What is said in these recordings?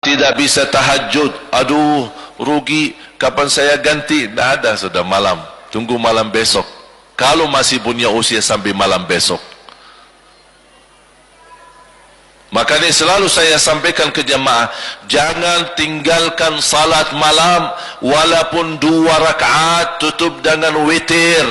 tidak bisa tahajud. Aduh, rugi, kapan saya ganti? Tidak ada, sudah malam. Tunggu malam besok. Kalau masih punya usia sampai malam besok. Makanya selalu saya sampaikan ke jemaah, jangan tinggalkan salat malam walaupun 2 rakaat, tutup dengan witir.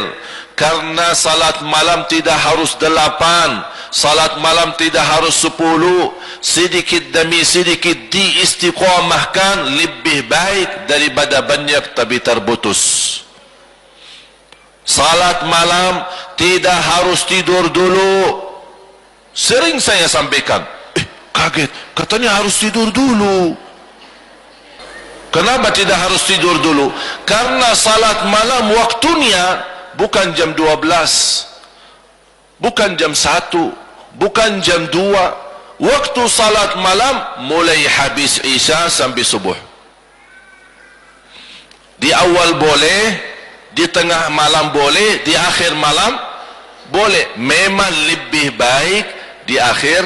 Karena salat malam tidak harus 8, salat malam tidak harus 10. Sedikit demi sedikit diistiqamahkan lebih baik daripada banyak tapi terputus. Salat malam tidak harus tidur dulu. Sering saya sampaikan, kaget, katanya harus tidur dulu. Kenapa tidak harus tidur dulu? Karena salat malam waktunya bukan jam 12, bukan jam 1, bukan jam 2. Waktu salat malam mulai habis isya sampai subuh. Di awal boleh, di tengah malam boleh, di akhir malam boleh. Memang lebih baik di akhir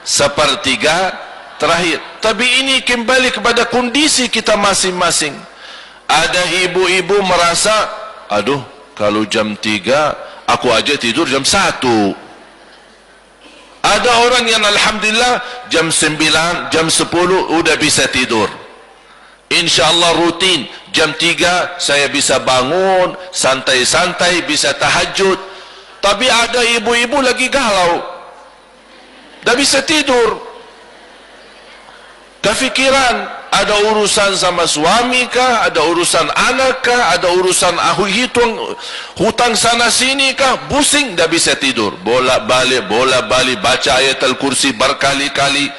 sepertiga terakhir. Tapi ini kembali kepada kondisi kita masing-masing. Ada ibu-ibu merasa, aduh, kalau jam 3 aku aja tidur jam 1. Ada orang yang alhamdulillah jam 9, jam 10 udah bisa tidur. InsyaAllah rutin jam 3 saya bisa bangun santai-santai, bisa tahajud. Tapi ada ibu-ibu lagi galau, tak bisa tidur, kefikiran, ada urusan sama suami kah, ada urusan anak kah, ada urusan hutang sana sini kah, pusing, tak bisa tidur, bolak-balik baca ayat Al-Kursi berkali-kali,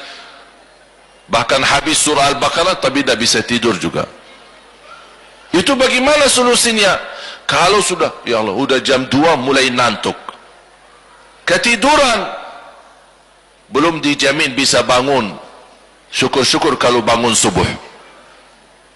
bahkan habis surah Al-Baqarah tapi tak bisa tidur juga. Itu bagaimana solusinya? Kalau sudah, ya Allah, sudah jam 2 mulai nantuk, ketiduran, belum dijamin bisa bangun. Syukur-syukur kalau bangun subuh.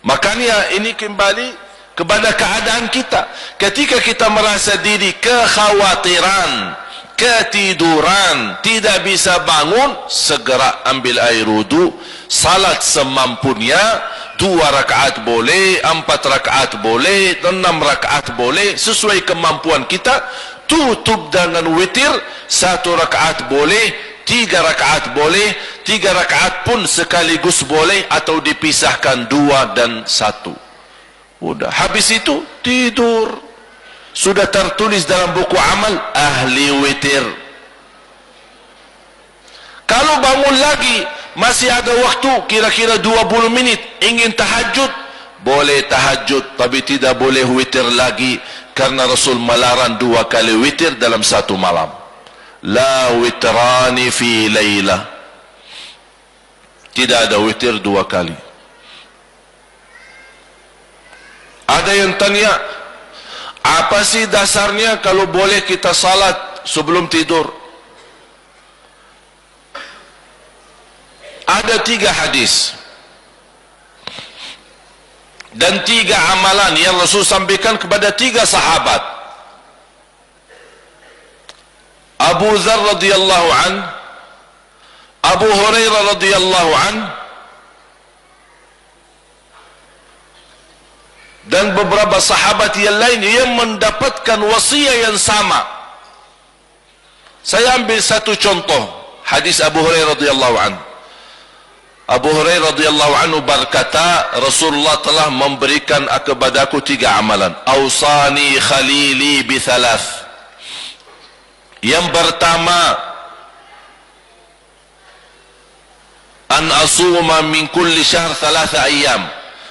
Makanya ini kembali kepada keadaan kita. Ketika kita merasa diri kekhawatiran, ketiduran, tidak bisa bangun, segera ambil air wudu, salat semampunya. 2 rakaat boleh, 4 rakaat boleh, 6 rakaat boleh, sesuai kemampuan kita. Tutup dengan witir, 1 rakaat boleh, 3 rakaat boleh, 3 rakaat pun sekaligus boleh, atau dipisahkan 2 dan 1. Udah, habis itu tidur. Sudah tertulis dalam buku amal ahli witir. Kalau bangun lagi masih ada waktu, kira-kira 20 menit, ingin tahajud, boleh tahajud, tapi tidak boleh witir lagi, karena Rasul melarang 2 kali witir dalam 1 malam. La witrani fi layla. Tidak ada witir 2 kali. Ada yang tanya, apa sih dasarnya kalau boleh kita salat sebelum tidur? Ada 3 hadis dan 3 amalan yang Rasul sampaikan kepada 3 sahabat. Abu Dzar radhiyallahu an, Abu Hurairah radhiyallahu an, dan beberapa sahabat yang lain yang mendapatkan wasiat yang sama. Saya ambil satu contoh hadis Abu Hurairah radhiyallahu an. Abu Hurairah radhiyallahu anhu berkata, Rasulullah telah memberikan kepadaku 3 amalan. Ausani khalili bi 3. Yang pertama, an asuma min kulli syahr 3 ayyam.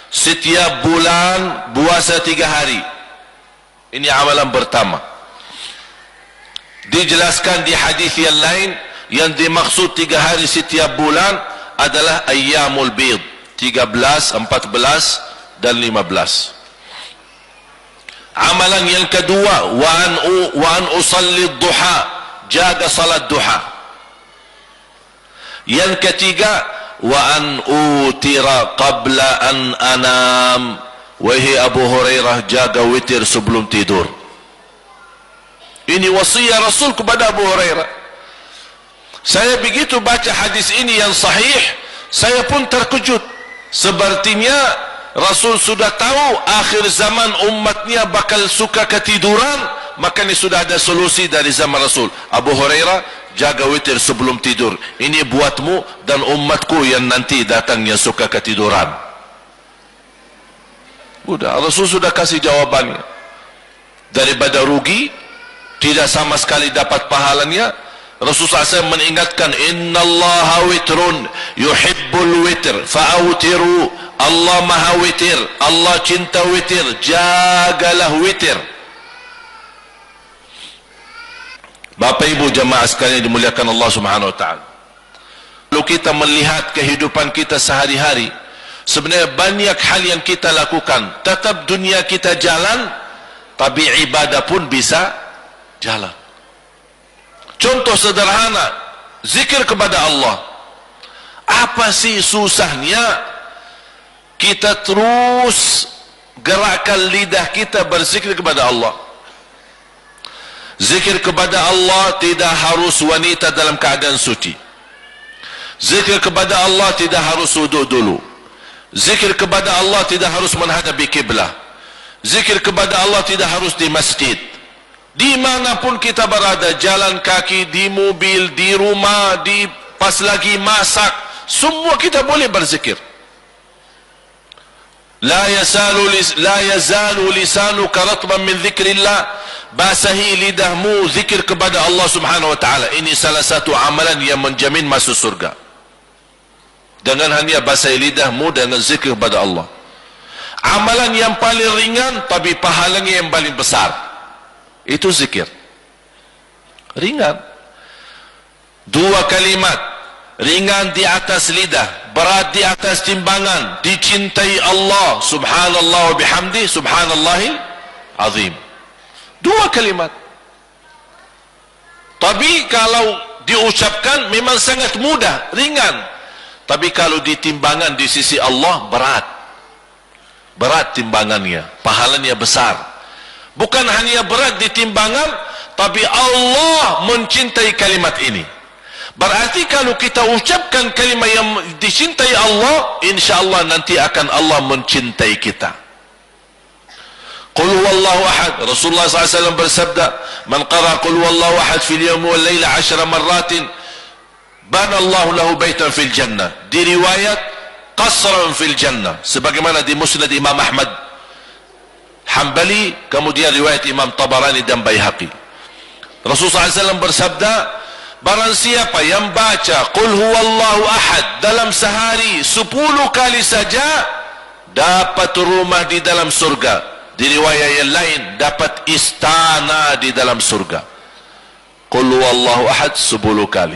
Setiap bulan puasa 3 hari. Ini amalan pertama. Dijelaskan di hadis yang lain, yang dimaksud 3 hari setiap bulan adalah ayyamul bid, 13, 14 dan 15. Amalan yang kedua, wa an usalli duha, jaga salat duha. Yang ketiga, wa an utira qabla an anam. Wahai Abu Hurairah, jaga witir sebelum tidur. Ini wasiat Rasul kepada Abu Hurairah. Saya begitu baca hadis ini yang sahih, Saya pun terkejut. Sepertinya Rasul sudah tahu akhir zaman umatnya bakal suka ketiduran, makanya sudah ada solusi dari zaman Rasul. Abu Hurairah, jaga witir sebelum tidur. Ini buatmu dan umatku yang nanti datangnya suka ketiduran. Udah, Rasul sudah kasih jawabannya. Daripada rugi, tidak sama sekali dapat pahalanya, Rasulullah SAW mengingatkan, innallaha witrun yuhibbul witr fa'awtiru. Allah maha witir, Allah cinta witir, jagalah witir. Bapak ibu jemaah sekalian dimuliakan Allah Subhanahu wa taala. Kalau kita melihat kehidupan kita sehari-hari, sebenarnya banyak hal yang kita lakukan, tetap dunia kita jalan, tapi ibadah pun bisa jalan. Contoh sederhana, zikir kepada Allah. Apa sih susahnya kita terus gerakkan lidah kita berzikir kepada Allah? Zikir kepada Allah tidak harus wanita dalam keadaan suci. Zikir kepada Allah tidak harus wudu dulu. Zikir kepada Allah tidak harus menghadapi kiblah. Zikir kepada Allah tidak harus di masjid. Dimanapun kita berada, jalan kaki, di mobil, di rumah, di pas lagi masak, semua kita boleh berzikir. La yazalu lisanuka ratban min dzikrillah. Basahi lidahmu zikir kepada Allah Subhanahu wa taala. Ini salah satu amalan yang menjamin masuk surga. Dengan hanya basahi lidahmu dengan zikir kepada Allah. Amalan yang paling ringan tapi pahalanya yang paling besar, itu zikir. Ringan. 2 kalimat, ringan di atas lidah, berat di atas timbangan, dicintai Allah, subhanallah wa bihamdi, subhanallahil azim. 2 kalimat. Tapi kalau diucapkan memang sangat mudah, ringan. Tapi kalau ditimbangan di sisi Allah, berat. Berat timbangannya, pahalanya besar. Bukan hanya berat di timbangan, tapi Allah mencintai kalimat ini. Berarti kalau kita ucapkan kalimat yang dicintai Allah, insyaAllah nanti akan Allah mencintai kita. Qul huwallahu ahad. Rasulullah SAW bersabda, man qara qul huwallahu ahad fil yawmi wal layla 10 marratin bana Allahu lahu baitan fil jannah. Di riwayat qasran fil jannah, sebagaimana di Musnad Imam Ahmad Hanbali, kemudian riwayat Imam Tabarani dan Baihaqi. Rasulullah SAW bersabda, barang siapa yang baca qul huwallahu ahad dalam sehari 10 kali saja, dapat rumah di dalam surga. Di riwayat yang lain, dapat istana di dalam surga. Qul huwallahu ahad 10 kali.